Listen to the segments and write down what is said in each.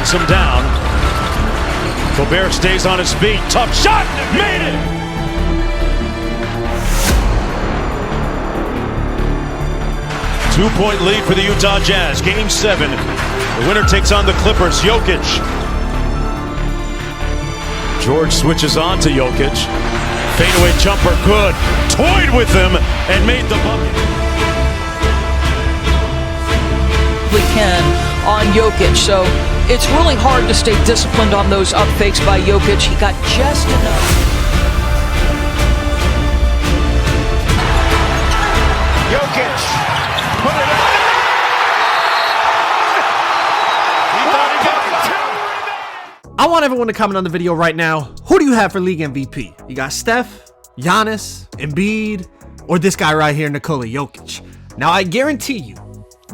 knocks him down. Gobert stays on his feet. Tough shot. Made it. Two-point lead for the Utah Jazz. Game 7. The winner takes on the Clippers. Jokic. George switches on to Jokic. Fadeaway jumper good. Toyed with him and made the bucket. We can on Jokic, so it's really hard to stay disciplined on those up fakes by Jokic. He got just enough. Jokic, put it up. I want everyone to comment on the video right now. Who do you have for league MVP? You got Steph, Giannis, Embiid, or this guy right here, Nikola Jokic? Now, I guarantee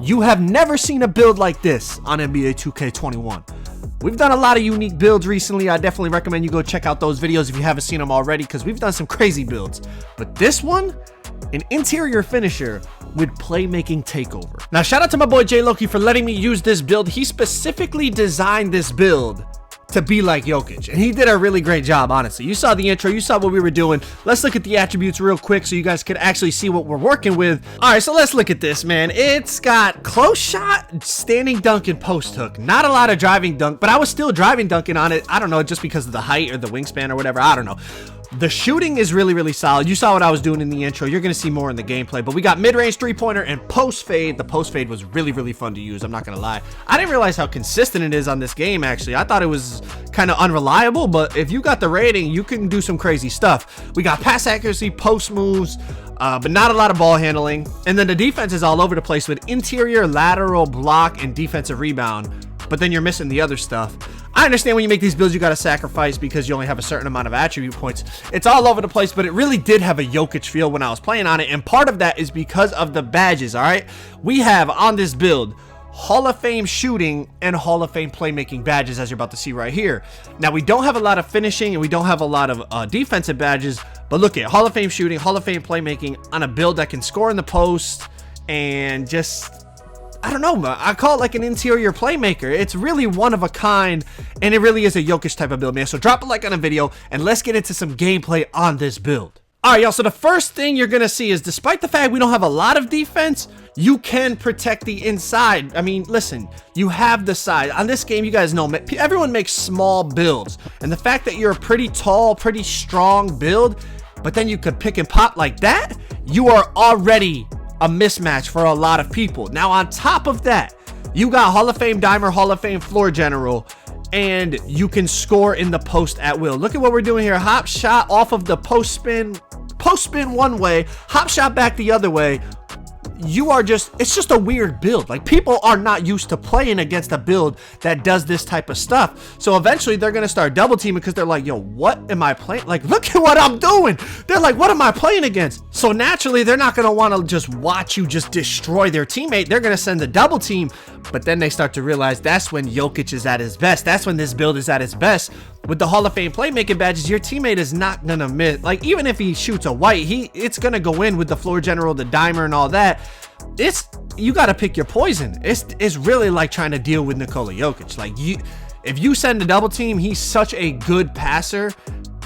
you have never seen a build like this on NBA 2K21. We've done a lot of unique builds recently. I definitely recommend you go check out those videos if you haven't seen them already, because we've done some crazy builds. But this one, an interior finisher with playmaking takeover. Now, shout out to my boy J Loki for letting me use this build. He specifically designed this build to be like Jokic, and he did a really great job, honestly. You saw the intro, you saw what we were doing. Let's look at the attributes real quick so you guys could actually see what we're working with. All right, so let's look at this, man. It's got close shot, standing dunk, and post hook. Not a lot of driving dunk, but I was still driving dunking on it. I don't know, just because of the height or the wingspan or whatever. I don't know. The shooting is really, really solid. You saw what I was doing in the intro. You're going to see more in the gameplay. But we got mid-range three-pointer and post-fade. The post-fade was really, really fun to use. I'm not going to lie. I didn't realize how consistent it is on this game, actually. I thought it was kind of unreliable. But if you got the rating, you can do some crazy stuff. We got pass accuracy, post moves, but not a lot of ball handling. And then the defense is all over the place with interior, lateral, block, and defensive rebound. But then you're missing the other stuff. I understand when you make these builds, you got to sacrifice because you only have a certain amount of attribute points. It's all over the place, but it really did have a Jokic feel when I was playing on it. And part of that is because of the badges, all right? We have on this build Hall of Fame shooting and Hall of Fame playmaking badges, as you're about to see right here. Now, we don't have a lot of finishing and we don't have a lot of defensive badges, but look at Hall of Fame shooting, Hall of Fame playmaking on a build that can score in the post and just... I don't know, I call it like an interior playmaker. It's really one of a kind, and it really is a Jokic type of build, man. So drop a like on the video, and let's get into some gameplay on this build. All right, y'all, so the first thing you're going to see is, despite the fact we don't have a lot of defense, you can protect the inside. I mean, listen, you have the side. On this game, you guys know, everyone makes small builds, and the fact that you're a pretty tall, pretty strong build, but then you could pick and pop like that, you are already a mismatch for a lot of people. Now, on top of that, you got Hall of Fame dimer, Hall of Fame floor general, and you can score in the post at will. Look at what we're doing here. Hop shot off of the post spin one way, hop shot back the other way. It's just a weird build. Like, people are not used to playing against a build that does this type of stuff. So eventually they're going to start double teaming because they're like, yo, what am I playing? Like, look at what I'm doing. They're like, what am I playing against? So naturally, they're not going to want to just watch you just destroy their teammate. They're going to send the double team. But then they start to realize that's when Jokic is at his best. That's when this build is at its best. With the Hall of Fame playmaking badges, your teammate is not going to miss. Like, even if he shoots a white, it's going to go in with the floor general, the dimer, and all that. You got to pick your poison. It's really like trying to deal with Nikola Jokic. Like, if you send a double team, he's such a good passer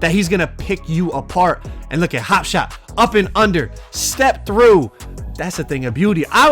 that he's going to pick you apart. And look at hop shot, up and under, step through. That's a thing of beauty. I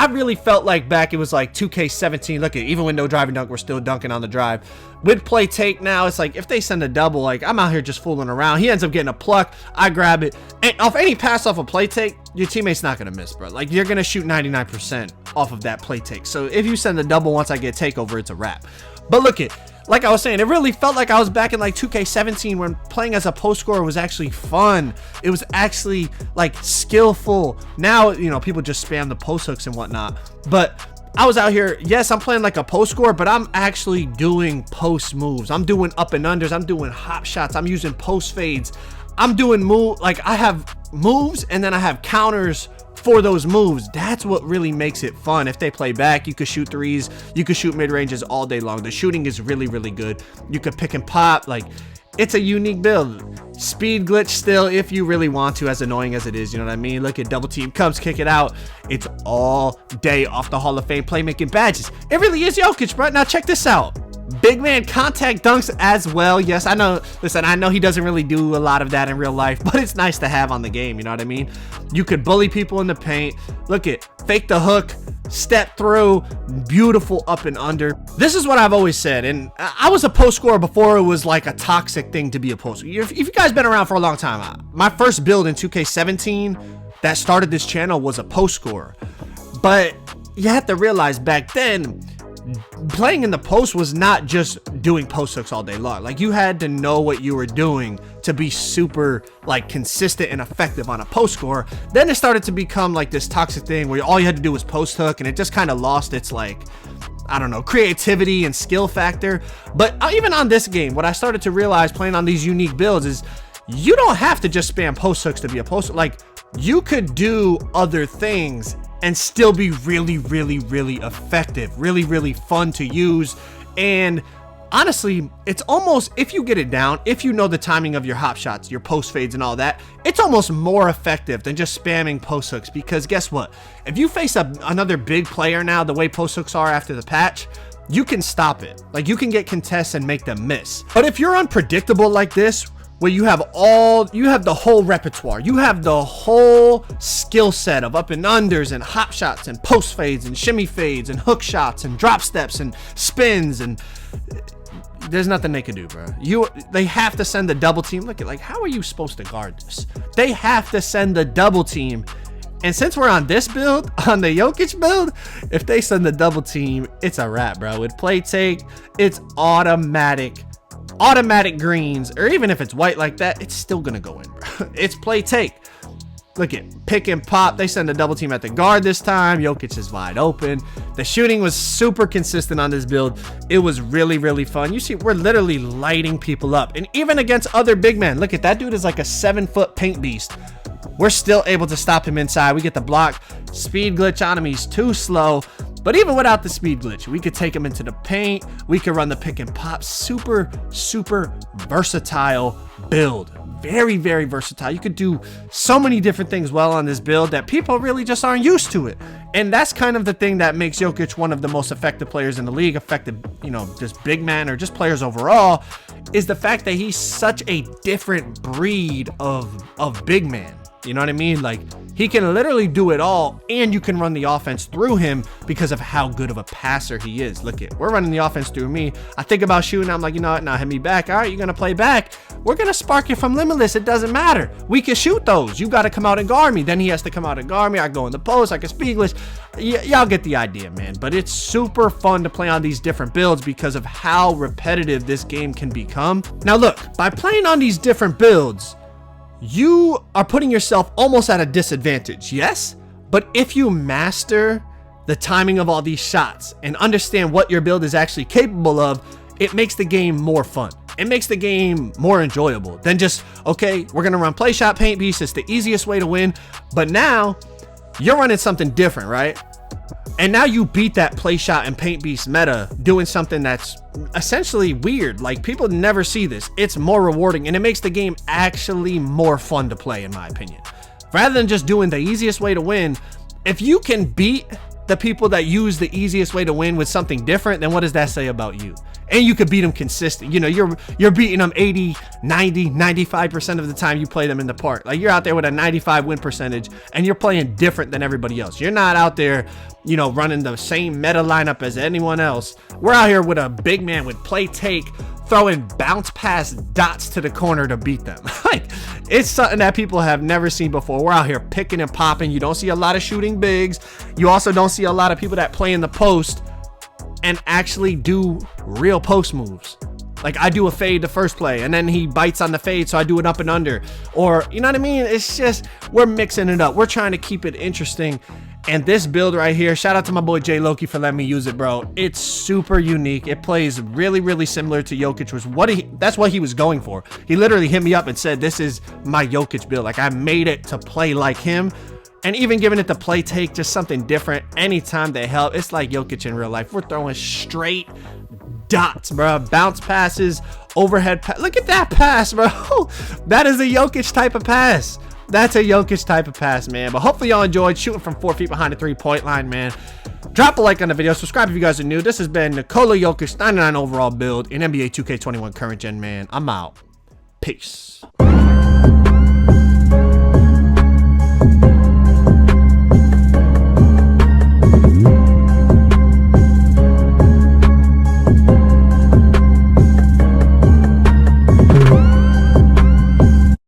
really felt like back, it was like 2K17. Look at, even with no driving dunk, we're still dunking on the drive. With play take now, it's like if they send a double, like, I'm out here just fooling around. He ends up getting a pluck. I grab it. And off any pass off a play take, your teammate's not going to miss, bro. Like, you're going to shoot 99% off of that play take. So if you send a double once I get takeover, it's a wrap. But look at, like I was saying, it really felt like I was back in like 2K17 when playing as a post scorer was actually fun. It was actually like skillful. Now, you know, people just spam the post hooks and whatnot. But I was out here, yes, I'm playing like a post scorer, but I'm actually doing post moves. I'm doing up and unders. I'm doing hop shots. I'm using post fades. I'm doing like I have moves and then I have counters for those moves. That's what really makes it fun. If they play back, you could shoot threes, you could shoot mid-ranges all day long. The shooting is really, really good. You could pick and pop. Like, it's a unique build. Speed glitch still, if you really want to, as annoying as it is, you know what I mean? Look at double team, Cubs kick it out. It's all day off the Hall of Fame playmaking badges. It really is Jokic, bro. Now check this out. Big man contact dunks as well. Yes, I know. Listen, I know he doesn't really do a lot of that in real life, but it's nice to have on the game. You know what I mean? You could bully people in the paint. Look at fake the hook, step through, beautiful up and under. This is what I've always said, and I was a post scorer before it was like a toxic thing to be a post. If you guys been around for a long time, my first build in 2K17 that started this channel was a post scorer. But you have to realize back then, playing in the post was not just doing post hooks all day long. Like, you had to know what you were doing to be super like consistent and effective on a post score. Then it started to become like this toxic thing where all you had to do was post hook, and it just kind of lost its, like, I don't know, creativity and skill factor. But even on this game, what I started to realize playing on these unique builds is you don't have to just spam post hooks to be a post. Like, you could do other things and still be really effective, really fun to use. And honestly, it's almost, if you get it down, if you know the timing of your hop shots, your post fades and all that, it's almost more effective than just spamming post hooks. Because guess what? If you face another big player now, the way post hooks are after the patch, you can stop it. Like, you can get contests and make them miss. But if you're unpredictable like this, where you have the whole repertoire, you have the whole skill set of up and unders and hop shots and post fades and shimmy fades and hook shots and drop steps and spins, and there's nothing they can do, bro. They have to send the double team. Look at, like, how are you supposed to guard this? They have to send the double team. And since we're on this build, on the Jokic build, if they send the double team, it's a wrap, bro. With play take, it's automatic greens, or even if it's white like that, it's still gonna go in, bro. It's play take. Look at pick and pop. They send a double team at the guard this time. Jokic is wide open. The shooting was super consistent on this build. It was really fun. You see, we're literally lighting people up, and even against other big men. Look at that dude, is like a 7-foot paint beast. We're still able to stop him inside. We get the block. Speed glitch on him. He's too slow. But even without the speed glitch, we could take him into the paint. We could run the pick and pop. Super versatile build. Very versatile. You could do so many different things well on this build that people really just aren't used to it. And that's kind of the thing that makes Jokic one of the most effective players in the league. Effective, you know, just big man or just players overall, is the fact that he's such a different breed of big man. You know what I mean? Like, he can literally do it all, and you can run the offense through him because of how good of a passer he is. Look at, we're running the offense through me. I think about shooting. I'm like, you know what? Now hit me back. All right, you're going to play back. We're going to spark you from limitless. It doesn't matter. We can shoot those. You got to come out and guard me. Then he has to come out and guard me. I go in the post. I can speed glitch. Y'all get the idea, man. But it's super fun to play on these different builds because of how repetitive this game can become. Now look, by playing on these different builds, you are putting yourself almost at a disadvantage, yes? But if you master the timing of all these shots and understand what your build is actually capable of, it makes the game more fun. It makes the game more enjoyable than just, okay, we're going to run play shot, paint beast. It's the easiest way to win. But now you're running something different, right? And now you beat that play shot and paint beast meta doing something that's essentially weird. Like, people never see this. It's more rewarding, and it makes the game actually more fun to play, in my opinion. Rather than just doing the easiest way to win, if you can beat the people that use the easiest way to win with something different, then what does that say about you? And you could beat them consistent. You know, you're beating them 80, 90, 95% of the time you play them in the park. Like, you're out there with a 95 win percentage, and you're playing different than everybody else. You're not out there, you know, running the same meta lineup as anyone else. We're out here with a big man with play take, throwing bounce pass dots to the corner to beat them. Like, it's something that people have never seen before. We're out here picking and popping. You don't see a lot of shooting bigs. You also don't see a lot of people that play in the post and actually do real post moves. Like, I do a fade the first play, and then he bites on the fade, so I do it up and under. Or, you know what I mean? It's just, we're mixing it up. We're trying to keep it interesting. And this build right here, shout out to my boy Jay Loki for letting me use it, bro. It's super unique. It plays really similar to Jokic, that's what he was going for. He literally hit me up and said, this is my Jokic build. Like, I made it to play like him. And even giving it the play take, just something different anytime they help. It's like Jokic in real life. We're throwing straight dots, bro. Bounce passes, overhead pass. Look at that pass, bro. That is a Jokic type of pass. That's a Jokic type of pass, man. But hopefully y'all enjoyed shooting from 4 feet behind the 3-point line, man. Drop a like on the video. Subscribe if you guys are new. This has been Nikola Jokic 99 overall build in NBA 2K21 current gen, man. I'm out. Peace.